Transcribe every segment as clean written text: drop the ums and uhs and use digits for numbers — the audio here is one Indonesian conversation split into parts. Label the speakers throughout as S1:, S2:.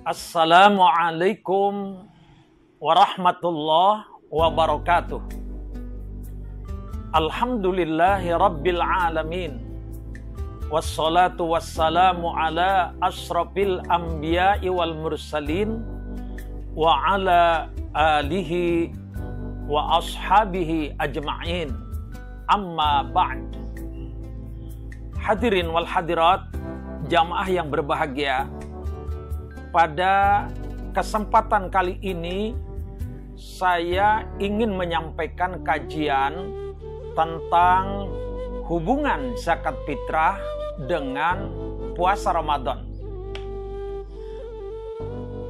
S1: Assalamualaikum warahmatullahi wabarakatuh. Alhamdulillahi rabbil alamin. Wassalatu wassalamu ala asrafil anbiya'i wal mursalin wa ala alihi wa ashabihi ajma'in. Amma ba'd. Hadirin wal hadirat, jamaah yang berbahagia, pada kesempatan kali ini saya ingin menyampaikan kajian tentang hubungan zakat fitrah dengan puasa Ramadan.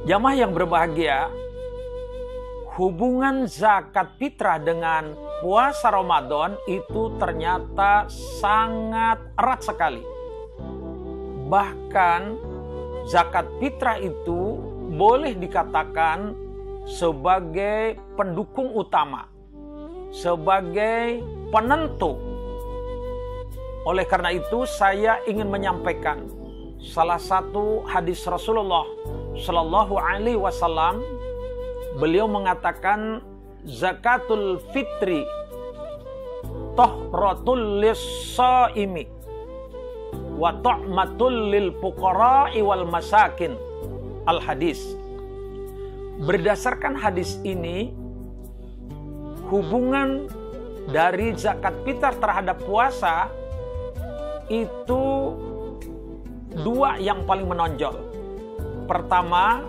S1: Jamaah yang berbahagia, hubungan zakat fitrah dengan puasa Ramadan itu ternyata sangat erat sekali. Bahkan zakat fitrah itu boleh dikatakan sebagai pendukung utama, sebagai penentu. Oleh karena itu saya ingin menyampaikan salah satu hadis Rasulullah Shallallahu Alaihi Wasallam. Beliau mengatakan zakatul fitri tahratul lis-shaimi wa ta'matul lil fuqara'i wal masakin. Al hadis. Berdasarkan hadis ini, hubungan dari zakat fitrah terhadap puasa itu dua yang paling menonjol. Pertama,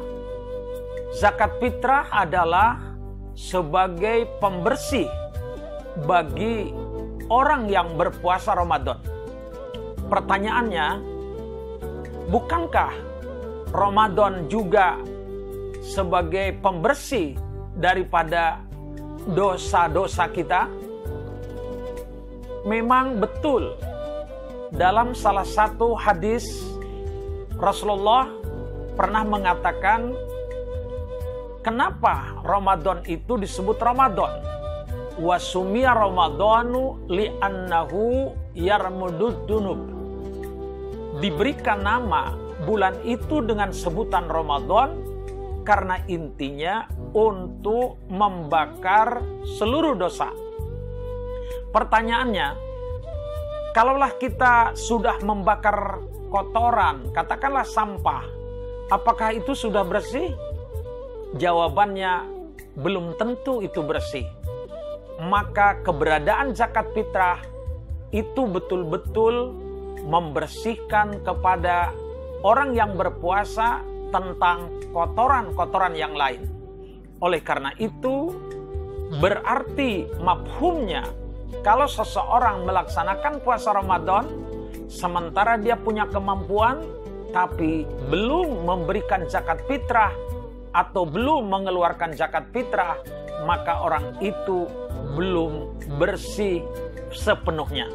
S1: zakat fitrah adalah sebagai pembersih bagi orang yang berpuasa Ramadan. Pertanyaannya, bukankah Ramadan juga sebagai pembersih daripada dosa-dosa kita? Memang betul. Dalam salah satu hadis Rasulullah pernah mengatakan, kenapa Ramadan itu disebut Ramadan? Wasumiya Ramadanu li'annahu yarmudud dunub. Diberikan nama bulan itu dengan sebutan Ramadan karena intinya untuk membakar seluruh dosa. Pertanyaannya, kalaulah kita sudah membakar kotoran, katakanlah sampah, apakah itu sudah bersih? Jawabannya, belum tentu itu bersih. Maka keberadaan zakat fitrah itu betul-betul membersihkan kepada orang yang berpuasa tentang kotoran-kotoran yang lain. Oleh karena itu, berarti mafhumnya, kalau seseorang melaksanakan puasa Ramadan, sementara dia punya kemampuan, tapi belum memberikan zakat fitrah, atau belum mengeluarkan zakat fitrah, maka orang itu belum bersih sepenuhnya.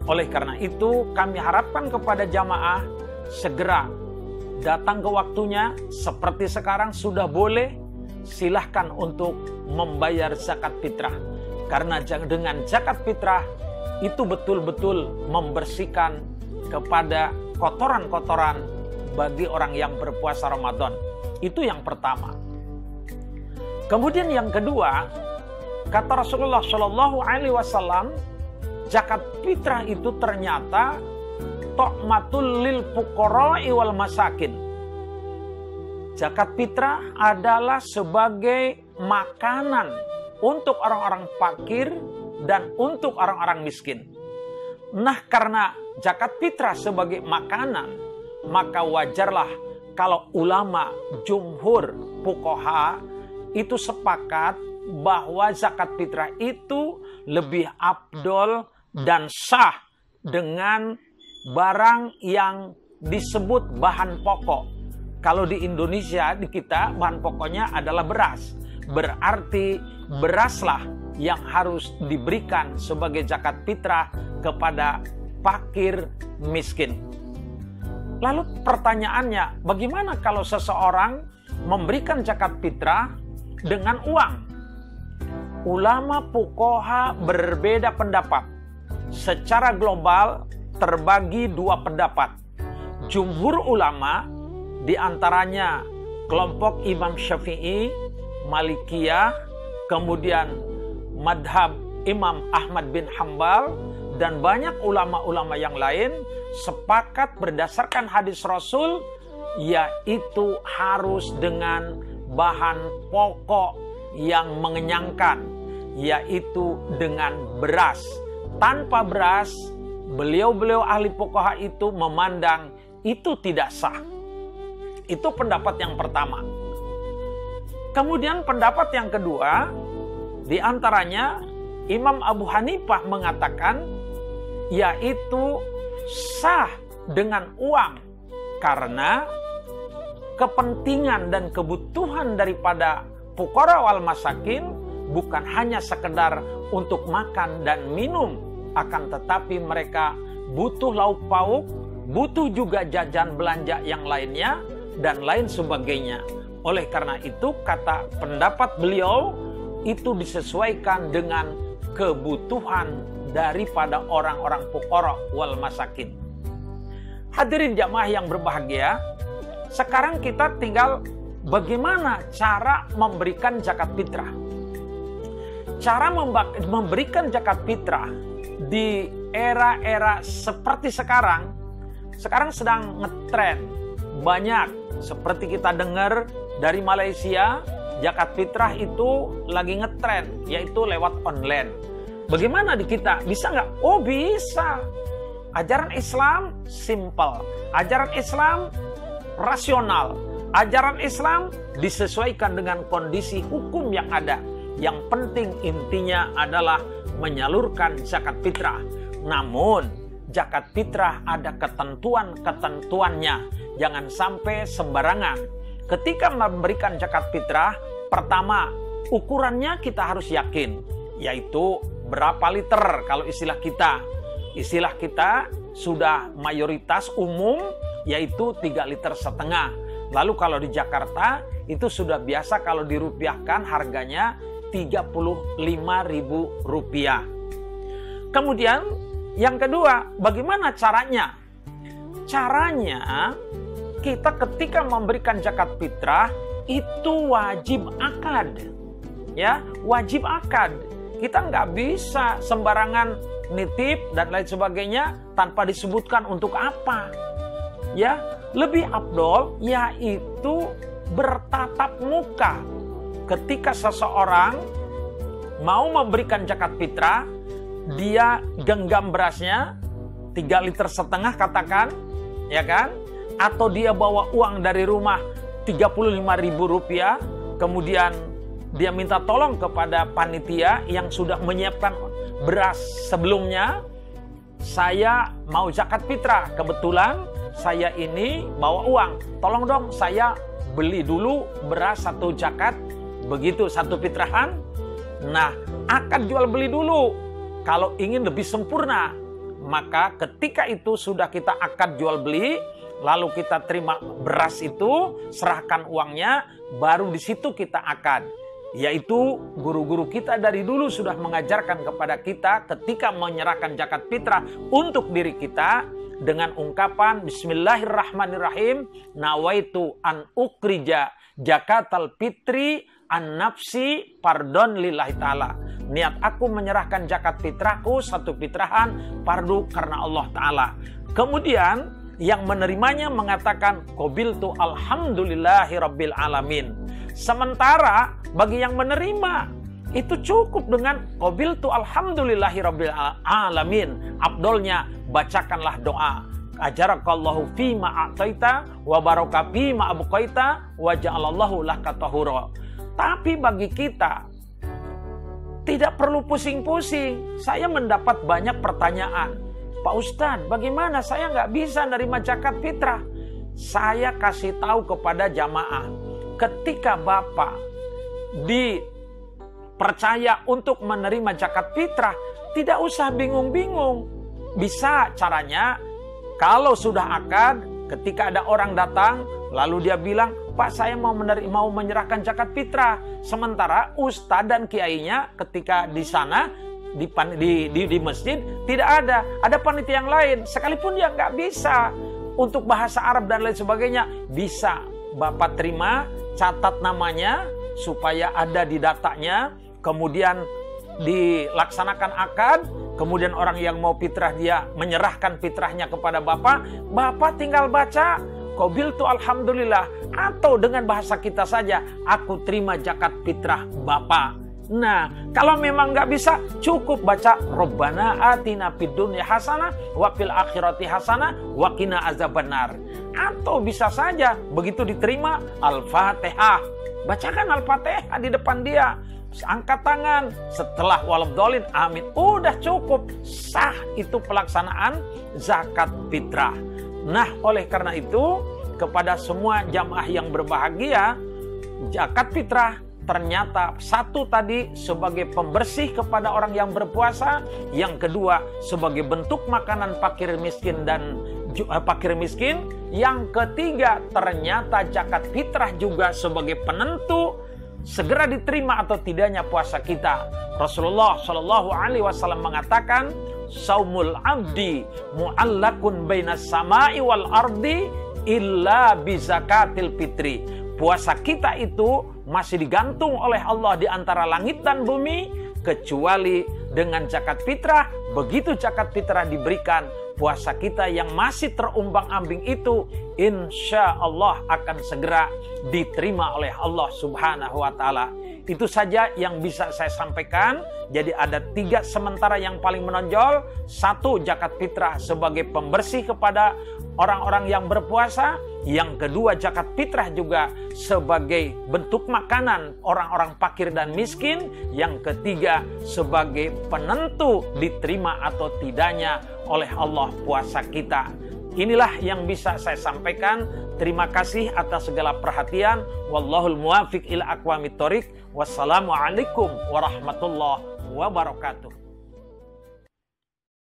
S1: Oleh karena itu, kami harapkan kepada jamaah segera datang ke waktunya. Seperti sekarang sudah boleh, silahkan untuk membayar zakat fitrah. Karena dengan zakat fitrah itu betul-betul membersihkan kepada kotoran-kotoran bagi orang yang berpuasa Ramadan. Itu yang pertama. Kemudian yang kedua, kata Rasulullah Shallallahu Alaihi Wasallam, zakat fitrah itu ternyata ta'matul lil fuqara'i wal masakin. Zakat fitrah adalah sebagai makanan untuk orang-orang fakir dan untuk orang-orang miskin. Nah, karena zakat fitrah sebagai makanan, maka wajarlah kalau ulama jumhur fuqaha itu sepakat bahwa zakat fitrah itu lebih afdol dan sah dengan barang yang disebut bahan pokok. Kalau di Indonesia, di kita, bahan pokoknya adalah beras. Berarti beraslah yang harus diberikan sebagai zakat fitrah kepada fakir miskin. Lalu pertanyaannya, bagaimana kalau seseorang memberikan zakat fitrah dengan uang? Ulama fuqaha berbeda pendapat. Secara global terbagi dua pendapat. Jumhur ulama, diantaranya kelompok Imam Syafi'i, Malikiyah, kemudian madhab Imam Ahmad bin Hambal, dan banyak ulama-ulama yang lain sepakat berdasarkan hadis Rasul, yaitu harus dengan bahan pokok yang mengenyangkan, yaitu dengan beras. Tanpa beras, beliau-beliau ahli fuqaha itu memandang itu tidak sah. Itu pendapat yang pertama. Kemudian pendapat yang kedua, di antaranya Imam Abu Hanifah mengatakan yaitu sah dengan uang, karena kepentingan dan kebutuhan daripada fuqara wal masakin bukan hanya sekedar untuk makan dan minum, akan tetapi mereka butuh lauk pauk, butuh juga jajan belanja yang lainnya, dan lain sebagainya. Oleh karena itu, kata pendapat beliau, itu disesuaikan dengan kebutuhan daripada orang-orang fuqara wal masakin. Hadirin jamaah yang berbahagia, sekarang kita tinggal bagaimana cara memberikan zakat fitrah. Cara memberikan zakat fitrah di era-era seperti sekarang sedang ngetren. Banyak seperti kita dengar dari Malaysia, zakat fitrah itu lagi ngetren, yaitu lewat online. Bagaimana di kita? Bisa nggak? Oh bisa. Ajaran Islam simple. Ajaran Islam rasional. Ajaran Islam disesuaikan dengan kondisi hukum yang ada. Yang penting intinya adalah menyalurkan zakat fitrah. Namun zakat fitrah ada ketentuan-ketentuannya. Jangan sampai sembarangan. Ketika memberikan zakat fitrah, pertama ukurannya kita harus yakin, yaitu berapa liter kalau istilah kita. Istilah kita sudah mayoritas umum yaitu 3,5 liter. Lalu kalau di Jakarta itu sudah biasa kalau dirupiahkan harganya Rp35.000. Kemudian yang kedua, bagaimana caranya? Caranya kita ketika memberikan zakat fitrah itu wajib akad. Ya, wajib akad. Kita nggak bisa sembarangan nitip dan lain sebagainya tanpa disebutkan untuk apa. Ya, lebih afdol yaitu bertatap muka. Ketika seseorang mau memberikan zakat fitrah, dia genggam berasnya 3,5 liter katakan, ya kan? Atau dia bawa uang dari rumah Rp35.000, kemudian dia minta tolong kepada panitia yang sudah menyiapkan beras sebelumnya. Saya mau zakat fitrah, kebetulan saya ini bawa uang, tolong dong saya beli dulu beras 1 zakat, begitu 1 fitrahan. Nah, akad jual beli dulu. Kalau ingin lebih sempurna, maka ketika itu sudah kita akad jual beli, lalu kita terima beras itu, serahkan uangnya, baru di situ kita akad. Yaitu guru-guru kita dari dulu sudah mengajarkan kepada kita ketika menyerahkan zakat fitrah untuk diri kita dengan ungkapan Bismillahirrahmanirrahim, nawaitu an ukrija zakatal fitri an nafsi pardon lillahi ta'ala. Niat aku menyerahkan zakat fitrahku 1 fitrahan fardu karena Allah Ta'ala. Kemudian yang menerimanya mengatakan qabiltu alhamdulillahi rabbil alamin. Sementara bagi yang menerima itu cukup dengan qabiltu alhamdulillahi rabbil alamin. Afdolnya bacakanlah doa. Ajarakallahu fima a'taita wa baraka fima abqaita wa ja'alallahu laka tahura. Tapi bagi kita tidak perlu pusing-pusing. Saya mendapat banyak pertanyaan. Pak Ustadz, bagaimana saya nggak bisa nerima zakat fitrah? Saya kasih tahu kepada jamaah. Ketika Bapak dipercaya untuk menerima zakat fitrah, tidak usah bingung-bingung. Bisa caranya, kalau sudah akad, ketika ada orang datang, lalu dia bilang, Pak, saya mau menyerahkan zakat fitrah. Sementara ustadz dan kiainya ketika di sana di masjid tidak ada panitia yang lain. Sekalipun dia nggak bisa untuk bahasa Arab dan lain sebagainya, bisa Bapak terima, catat namanya supaya ada di datanya, kemudian dilaksanakan akad, kemudian orang yang mau fitrah dia menyerahkan fitrahnya kepada Bapak. Bapak tinggal baca, qabiltu alhamdulillah, atau dengan bahasa kita saja, aku terima zakat fitrah Bapak. Nah, kalau memang nggak bisa, cukup baca Rabbana atina fid dunya hasanah wa fil akhirati hasanah wa qina azabannar. Atau bisa saja begitu diterima Al-Fatihah, bacakan Al-Fatihah di depan dia, angkat tangan setelah waladhdallin amin, udah cukup sah itu pelaksanaan zakat fitrah. Nah, oleh karena itu kepada semua jamaah yang berbahagia, zakat fitrah ternyata satu tadi sebagai pembersih kepada orang yang berpuasa, yang kedua sebagai bentuk makanan fakir miskin dan fakir miskin, yang ketiga ternyata zakat fitrah juga sebagai penentu segera diterima atau tidaknya puasa kita. Rasulullah Shallallahu Alaihi Wasallam mengatakan, saumul abdi mu'allakun bainas samai wal ardi illa bizakatil fitri. Puasa kita itu masih digantung oleh Allah di antara langit dan bumi, kecuali dengan zakat fitrah. Begitu zakat fitrah diberikan, puasa kita yang masih terumbang-ambing itu insya Allah akan segera diterima oleh Allah Subhanahu wa Ta'ala. Itu saja yang bisa saya sampaikan. Jadi ada 3 sementara yang paling menonjol. 1, zakat fitrah sebagai pembersih kepada orang-orang yang berpuasa. Yang kedua, zakat fitrah juga sebagai bentuk makanan orang-orang fakir dan miskin. Yang ketiga, sebagai penentu diterima atau tidaknya oleh Allah puasa kita. Inilah yang bisa saya sampaikan. Terima kasih atas segala perhatian. Wallahul muwafiq ila aqwamit thoriq. Wassalamualaikum warahmatullahi wabarakatuh.